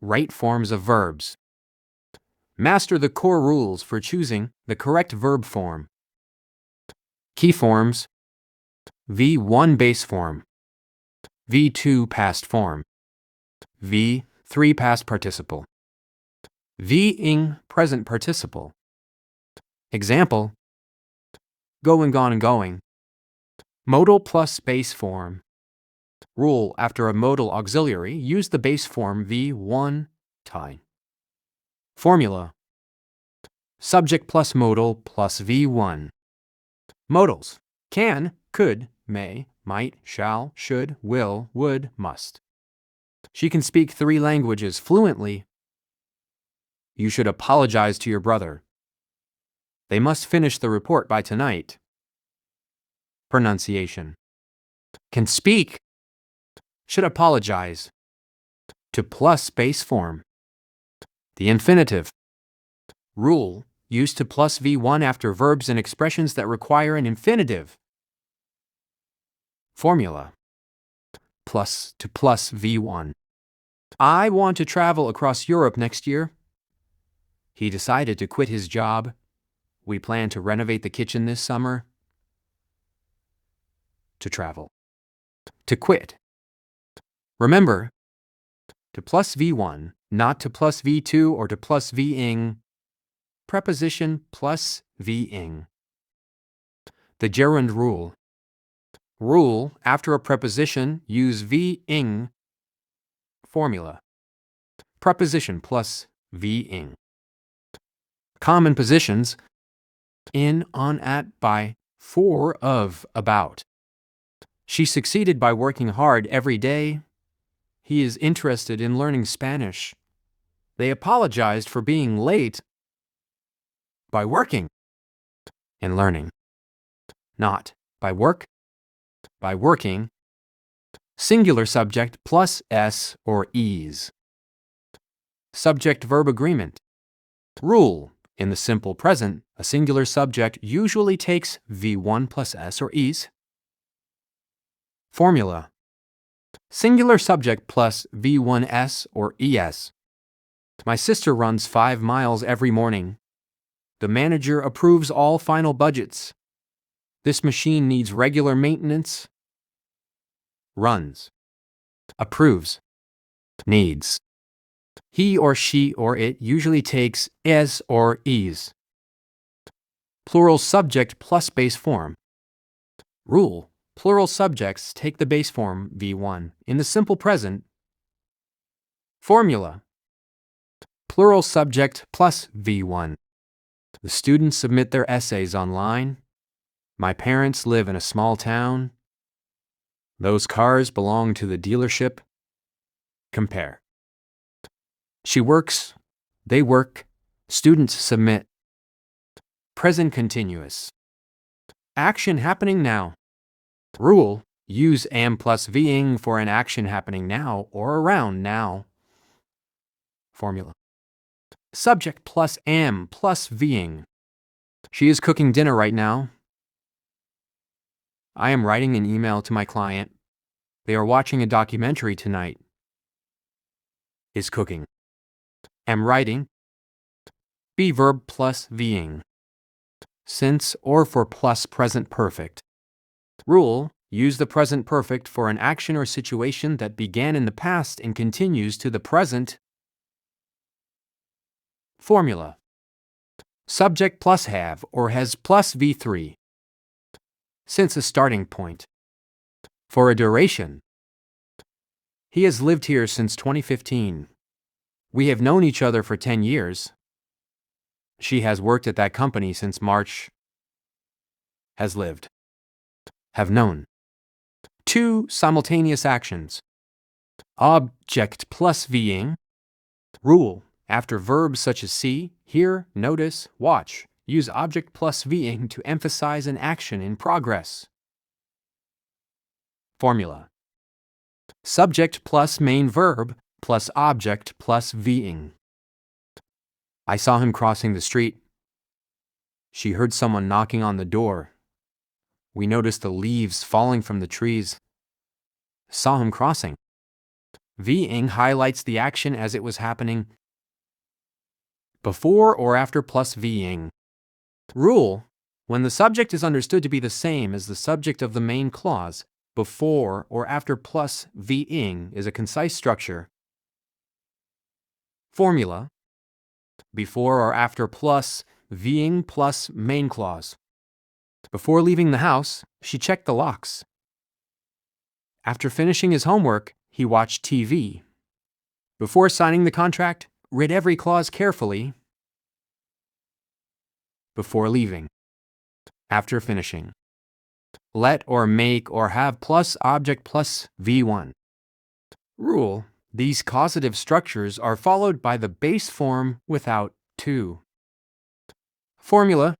Right Forms of Verbs. Master the core rules for choosing the correct verb form. Key forms: V1 base form, V2 past form, V3 past participle, V-ing present participle. Example: going, gone, and going. Modal plus base form. Rule: after a modal auxiliary, use the base form V1 tie. Formula: subject plus modal plus V1. Modals: can, could, may, might, shall, should, will, would, must. She can speak 3 languages fluently. You should apologize to your brother. They must finish the report by tonight. Pronunciation: can speak, should apologize. To plus base form. The infinitive. Rule: use to plus V1 after verbs and expressions that require an infinitive. Formula: plus to plus V1. I want to travel across Europe next year. He decided to quit his job. We plan to renovate the kitchen this summer. To travel. To quit. Remember, to plus V1, not to plus V2 or to plus V-ing. Preposition plus V-ing. The gerund rule. Rule: after a preposition, use V-ing. Formula: preposition plus V-ing. Common positions: in, on, at, by, for, of, about. She succeeded by working hard every day. He is interested in learning Spanish. They apologized for being late by working and learning. Not by work, by working. Singular subject plus s or es. Subject-verb agreement. Rule: in the simple present, a singular subject usually takes V1 plus s or es. Formula: singular subject plus V1s or es. My sister runs 5 miles every morning. The manager approves all final budgets. This machine needs regular maintenance. Runs. Approves. Needs. He or she or it usually takes es or es. Plural subject plus base form. Rule: plural subjects take the base form V1 in the simple present. Formula: plural subject plus V1. The students submit their essays online. My parents live in a small town. Those cars belong to the dealership. Compare. She works. They work. Students submit. Present continuous. Action happening now. Rule: use am plus V-ing for an action happening now or around now. Formula: subject plus am plus V-ing. She is cooking dinner right now. I am writing an email to my client. They are watching a documentary tonight. Is cooking. Am writing. Be verb plus V-ing. Since or for plus present perfect. Rule: use the present perfect for an action or situation that began in the past and continues to the present. Formula: subject plus have or has plus V3. Since a starting point. For a duration. He has lived here since 2015. We have known each other for 10 years. She has worked at that company since March. Has lived. Have known. 2 simultaneous actions. Object plus V-ing. Rule: after verbs such as see, hear, notice, watch, use object plus V-ing to emphasize an action in progress. Formula: subject plus main verb plus object plus V-ing. I saw him crossing the street. She heard someone knocking on the door. We noticed the leaves falling from the trees. Saw him crossing. V-ing highlights the action as it was happening before or after plus V-ing. Rule: when the subject is understood to be the same as the subject of the main clause, before or after plus V-ing is a concise structure. Formula: before or after plus V-ing plus main clause. Before leaving the house, she checked the locks. After finishing his homework, he watched TV. Before signing the contract, read every clause carefully. Before leaving. After finishing. Let or make or have plus object plus V1. Rule: these causative structures are followed by the base form without to. Formula: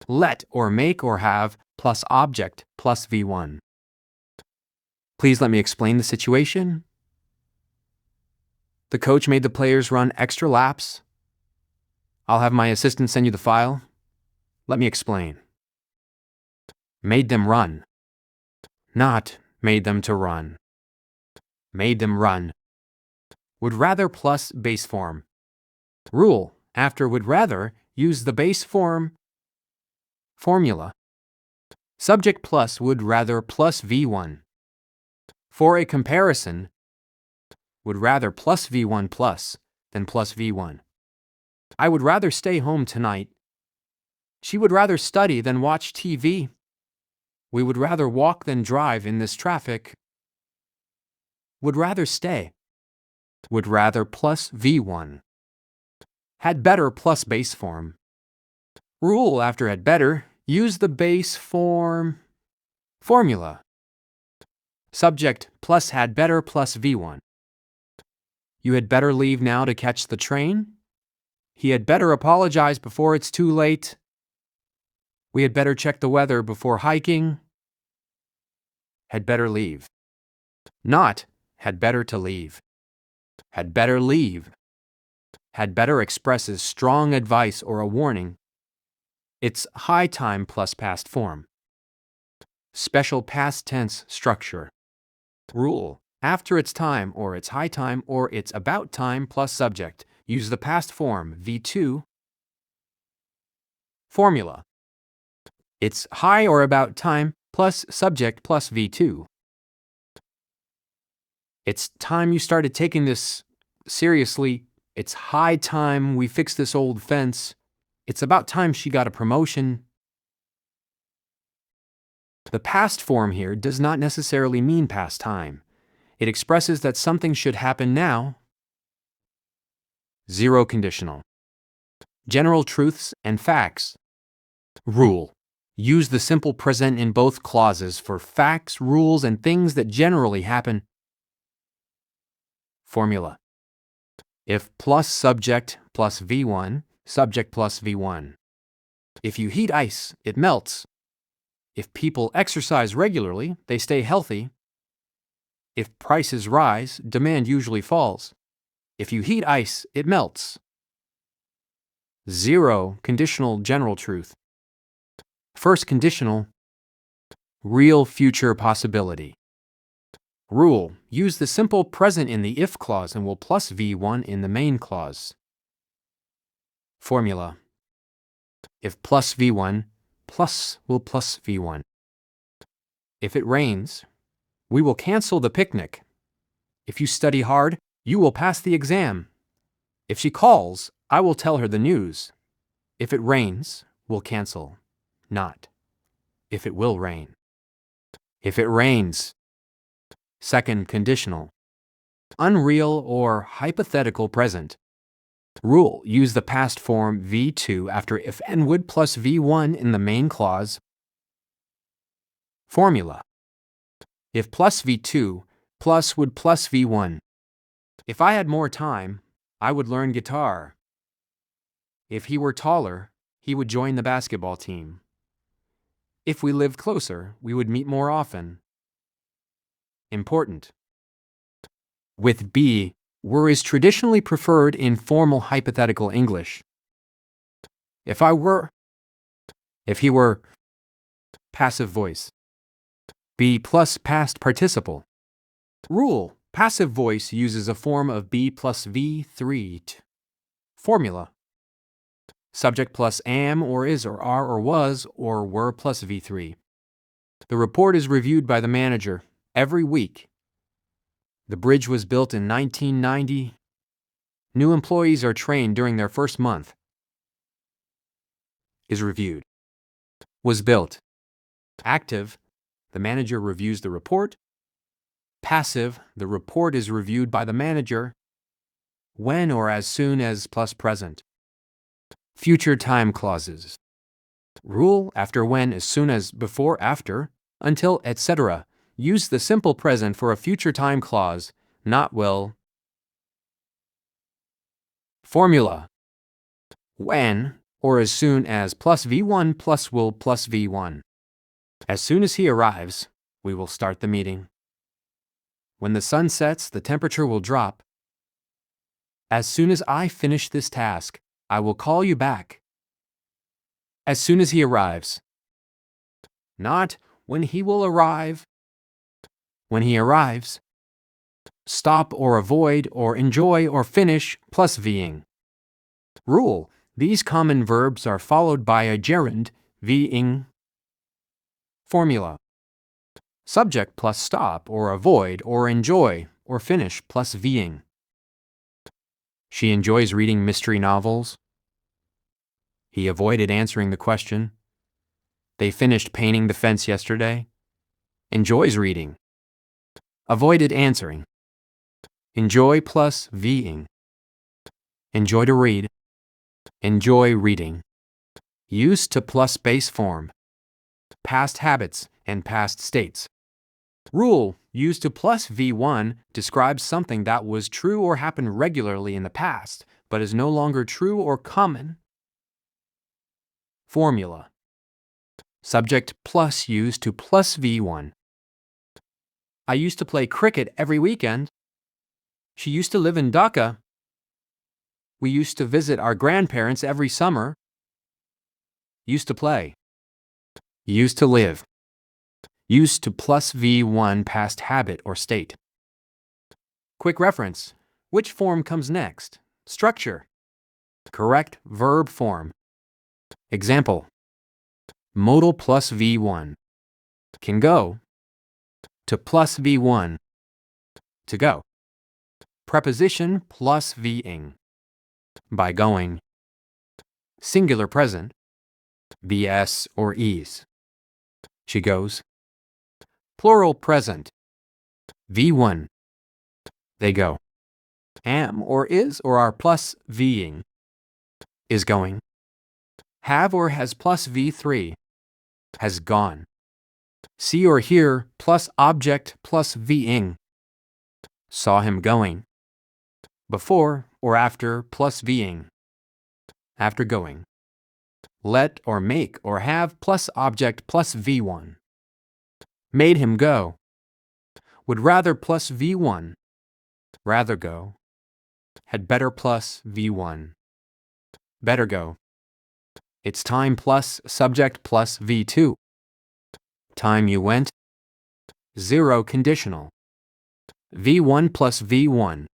let or make or have plus object plus V1. Please let me explain the situation. The coach made the players run extra laps. I'll have my assistant send you the file. Let me explain. Made them run. Not made them to run. Made them run. Would rather plus base form. Rule: after would rather, use the base form. Formula: subject plus would rather plus V1. For a comparison, would rather plus V1 plus than plus V1. I would rather stay home tonight. She would rather study than watch TV. We would rather walk than drive in this traffic. Would rather stay. Would rather plus V1. Had better plus base form. Rule: after had better, use the base form. Formula: subject plus had better plus V1. You had better leave now to catch the train. He had better apologize before it's too late. We had better check the weather before hiking. Had better leave. Not had better to leave. Had better leave. Had better expresses strong advice or a warning. It's high time plus past form. Special past tense structure. Rule: after it's time or it's high time or it's about time plus subject, use the past form V2. Formula: it's high or about time plus subject plus V2. It's time you started taking this seriously. It's high time we fix this old fence. It's about time she got a promotion. The past form here does not necessarily mean past time. It expresses that something should happen now. Zero conditional. General truths and facts. Rule: use the simple present in both clauses for facts, rules, and things that generally happen. Formula: if plus subject plus V1, subject plus V1. If you heat ice, it melts. If people exercise regularly, they stay healthy. If prices rise, demand usually falls. If you heat ice, it melts. Zero conditional general truth. First conditional, real future possibility. Rule: use the simple present in the if clause and will plus V1 in the main clause. Formula: if plus V1, plus will plus V1. If it rains, we will cancel the picnic. If you study hard, you will pass the exam. If she calls, I will tell her the news. If it rains, we'll cancel. Not if it will rain. If it rains. Second conditional. Unreal or hypothetical present. Rule: use the past form V2 after if and would plus V1 in the main clause. Formula: if plus V2, plus would plus V1. If I had more time, I would learn guitar. If he were taller, he would join the basketball team. If we lived closer, we would meet more often. Important. With be, were is traditionally preferred in formal hypothetical English. If I were, if he were, passive voice. Be plus past participle. Rule: Passive voice uses a form of be plus V3 formula. Subject plus am or is or are or was or were plus V3. The report is reviewed by the manager every week. The bridge was built in 1990. New employees are trained during their first month. Is reviewed. Was built. Active, the manager reviews the report. Passive, the report is reviewed by the manager when or as soon as plus present. Future time clauses. Rule after when, as soon as, before, after, until, etc. Use the simple present for a future time clause, not will. Formula. When or as soon as plus V1 plus will plus V1. As soon as he arrives, we will start the meeting. When the sun sets, the temperature will drop. As soon as I finish this task, I will call you back. As soon as he arrives. Not when he will arrive. When he arrives. Stop or avoid or enjoy or finish plus V-ing. Rule. These common verbs are followed by a gerund, V-ing. Formula. Subject plus stop or avoid or enjoy or finish plus V-ing. She enjoys reading mystery novels. He avoided answering the question. They finished painting the fence yesterday. Enjoys reading. Avoided answering. Enjoy plus V-ing. Enjoy to read. Enjoy reading. Used to plus base form. Past habits and past states. Rule used to plus V1 describes something that was true or happened regularly in the past, but is no longer true or common. Formula. Subject plus used to plus V1. I used to play cricket every weekend. She used to live in Dhaka. We used to visit our grandparents every summer. Used to play. Used to live. Used to plus V1 past habit or state. Quick reference. Which form comes next? Structure. Correct verb form. Example. Modal plus V1. Can go. To plus V1. To go. Preposition plus V-ing. By going. Singular present. BS or ease. She goes. Plural present. V1. They go. Am or is or are plus V-ing. Is going. Have or has plus V3. Has gone. See or hear plus object plus V-ing. Saw him going. Before or after plus V-ing. After going. Let or make or have plus object plus V1. Made him go. Would rather plus V1. Rather go. Had better plus V1. Better go. It's time plus subject plus V2. Time you went. 0 conditional. V1 plus V1.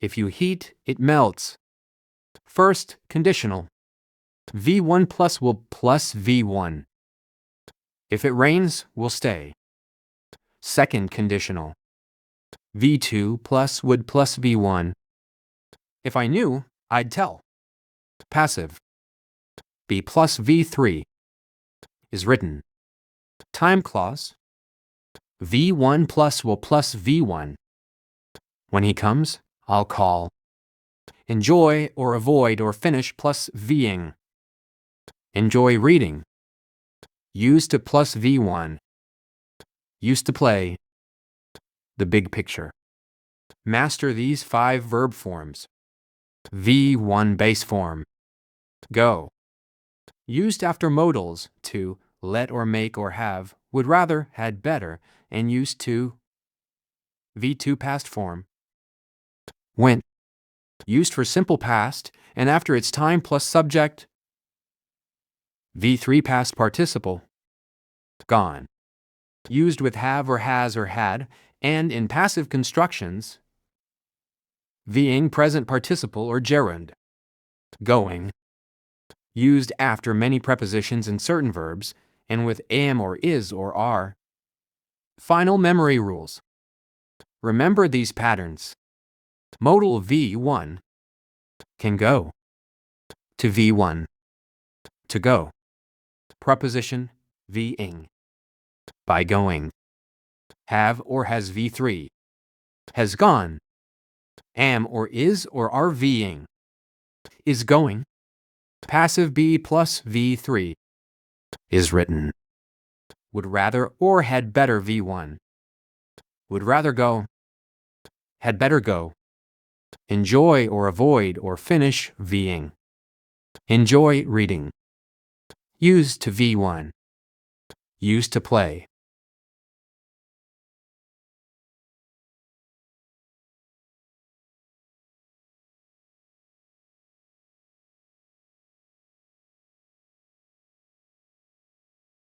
If you heat, it melts. First conditional. V1 plus will plus V1. If it rains, we'll stay. Second conditional. V2 plus would plus V1. If I knew, I'd tell. Passive. Be plus V3. Is written. Time clause. V1 plus will plus V1. When he comes, I'll call. Enjoy or avoid or finish plus V-ing. Enjoy reading. Used to plus V1. Used to play. The big picture. Master these 5 verb forms. V1 base form. Go. Used after modals to let or make or have, would rather, had better, and used to. V2 past form. Went. Used for simple past, and after its time plus subject. V3 past participle. Gone. Used with have or has or had, And in passive constructions, being present participle or gerund, going, used after many prepositions in certain verbs and with am or is or are. Final memory rules. Remember these patterns. Modal V1, can go. To V1, to go. Preposition V-ing, by going. Have or has V3, has gone. Am or is or are V-ing, is going. Passive be plus V3, is written. Would rather or had better V1. Would rather go, had better go. Enjoy or avoid or finish V-ing. Enjoy reading. Use to V1. Use to play.